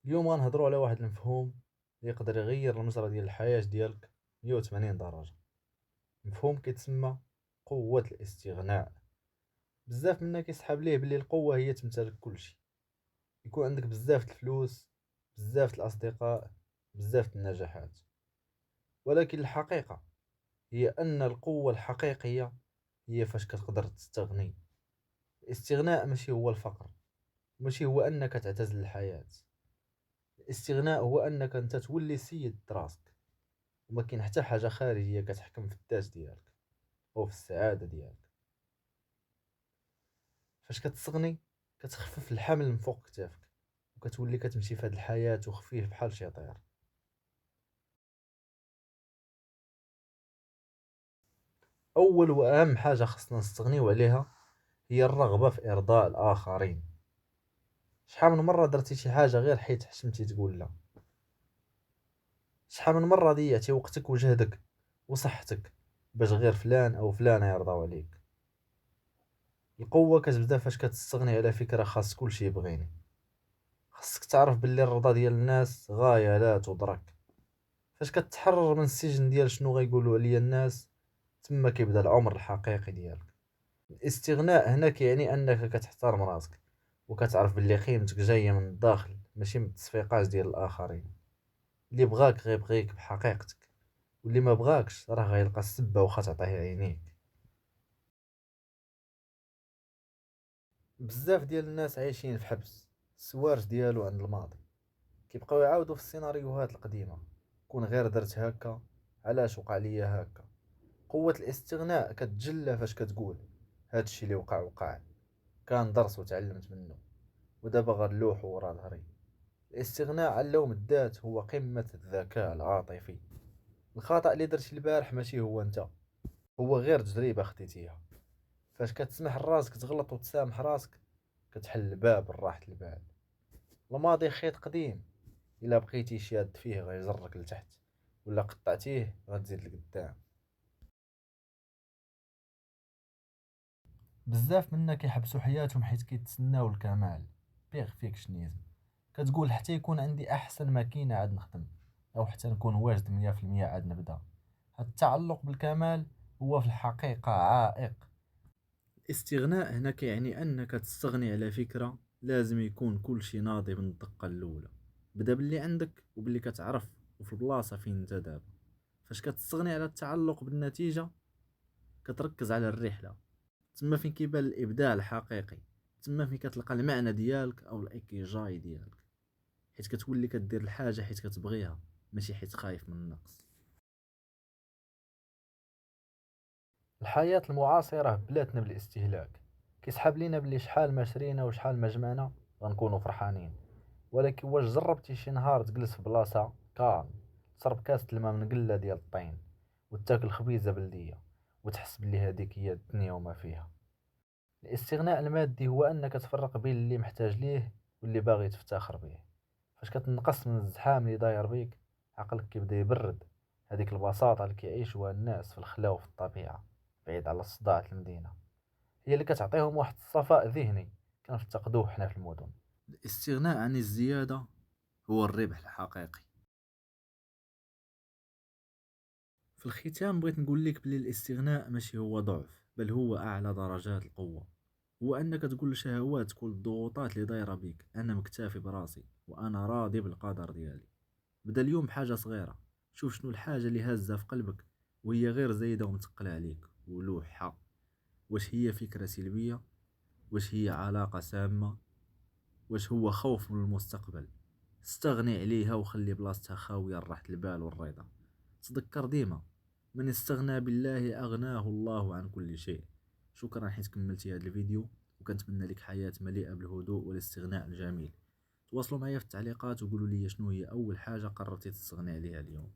اليوم غنهضروا على واحد المفهوم يقدر يغير المجرى ديال الحياة ديالك 180 درجة. مفهوم كيتسمى قوة الاستغناء. بزاف منا كيسحاب ليه بلي القوة هي تمتلك كلشي، يكون عندك بزاف الفلوس، بزاف الأصدقاء، بزاف النجاحات. ولكن الحقيقة هي أن القوة الحقيقية هي فاش كتقدر تستغني. الاستغناء ماشي هو الفقر، ماشي هو أنك تعتزل الحياة. الاستغناء هو أنك أنت تولي سيد راسك، وما كاين حتى حاجة خارجية كتحكم في الذات ديالك أو في السعادة ديالك. فاش كتستغني كتخفف الحمل من فوق كتافك، وكتولي كتمشي في هاد الحياة وخفيف بحال شي طير. أول وأهم حاجة خصنا نستغنيو عليها هي الرغبة في إرضاء الآخرين. شحال من مرة درتي شي حاجة غير حيت حشمتي تقول لا؟ شحال من مرة ضيعتي وقتك وجهدك وصحتك باش غير فلان أو فلانة يرضاو عليك؟ القوة كتبدا فاش كتستغني على فكرة خاص كلشي يبغيني. خاصك تعرف باللي الرضا ديال الناس غاية لا تدرك. فاش كتحرر من السجن ديال شنو غيقولوا عليا الناس، تما كيبدا العمر الحقيقي ديالك. الاستغناء هنا كيعني انك كتحترم راسك، وكتعرف باللي قيمتك جايه من الداخل ماشي من التصفيقات ديال الاخرين. اللي بغاك غيبغيك بحقيقتك، واللي ما بغاكش راه غيلقى السبه واخا تعطيه عينيك. بزاف ديال الناس عايشين في حبس السوارج ديالو عند الماضي، كيبقاو يعاودوا في السيناريوهات القديمه. كون غير درت هكا، علاش وقع ليا هكا؟ قوة الاستغناء كتجلى فاش كتقول هادشي اللي وقع وقع، كان درس وتعلمت منه، ودابا غنلوحو ورا ظهري. الاستغناء عن لوم الذات هو قمة الذكاء العاطفي. الخطأ اللي درتي البارح ماشي هو انت، هو غير تجربة خديتيها. فاش كتسمح لراسك تغلط وتسامح راسك، كتحل الباب لراحة البال. الماضي خيط قديم، الا بقيتي شاد فيه غيجرك لتحت، ولا قطعتيه غتزيد لقدام. بزاف منا كيحبسوا حياتهم حيت كيتسناو الكمال، بيرفكشنيزم. كتقول حتى يكون عندي احسن ماكينه عاد نخدم، او حتى نكون واجد 100% عاد نبدا. هاد التعلق بالكمال هو في الحقيقه عائق. الاستغناء هنا كيعني انك تستغني على فكره لازم يكون كل شيء ناضي من الدقه الاولى. بدا باللي عندك وباللي كتعرف، وفي البلاصه فين انت دابا. فاش كتستغني على التعلق بالنتيجه، كتركز على الرحله. تما فين كيبان الابداع الحقيقي، تما فين كتلقى المعنى ديالك او الايكيجاي ديالك. حيت كتولي كدير الحاجه حيت كتبغيها، ماشي حيت خايف من النقص. الحياه المعاصره بلاتنا بالاستهلاك، كيسحاب لينا بلي شحال ما شرينا وشحال ما جمعنا غنكونوا فرحانين. ولكن واش جربتي شي نهار تجلس في بلاصه كالم، تشرب كاس الماء من قله ديال الطين، وتاكل خبيزه بلديه، وتحس بلي هذيك هي الدنيا وما فيها؟ الاستغناء المادي هو انك تفرق بين اللي محتاج ليه واللي باغي تفتخر به. فاش كتنقص من الزحام اللي داير بيك، عقلك كيبدا يبرد. هذيك البساطة اللي كيعيشوها الناس في الخلا وفي الطبيعة، بعيد على صداع المدينة، هي اللي كتعطيهم واحد الصفاء ذهني كنفتقدوه حنا في المدن. الاستغناء عن الزيادة هو الربح الحقيقي. في الختام بغيت نقول لك بلي الاستغناء ماشي هو ضعف، بل هو أعلى درجات القوة. هو أنك تقول لشهواتك والضغوطات اللي دايرة بيك أنا مكتفي براسي وأنا راضي بالقدر ديالي. بدا اليوم بحاجة صغيرة، شوف شنو الحاجة اللي هازة في قلبك وهي غير زايدة ومتقلة عليك، ولوحها. واش هي فكرة سلبية؟ واش هي علاقة سامة؟ واش هو خوف من المستقبل؟ استغني عليها وخلي بلاصتها خاوية لراحة البال والرضا. تذكر ديما، من استغنى بالله أغناه الله عن كل شيء. شكرا حيت كملتي هذا الفيديو، وكنتمنى لك حياة مليئة بالهدوء والاستغناء الجميل. تواصلوا معايا في التعليقات وقولوا لي شنو هي أول حاجة قررتي تستغني عليها اليوم.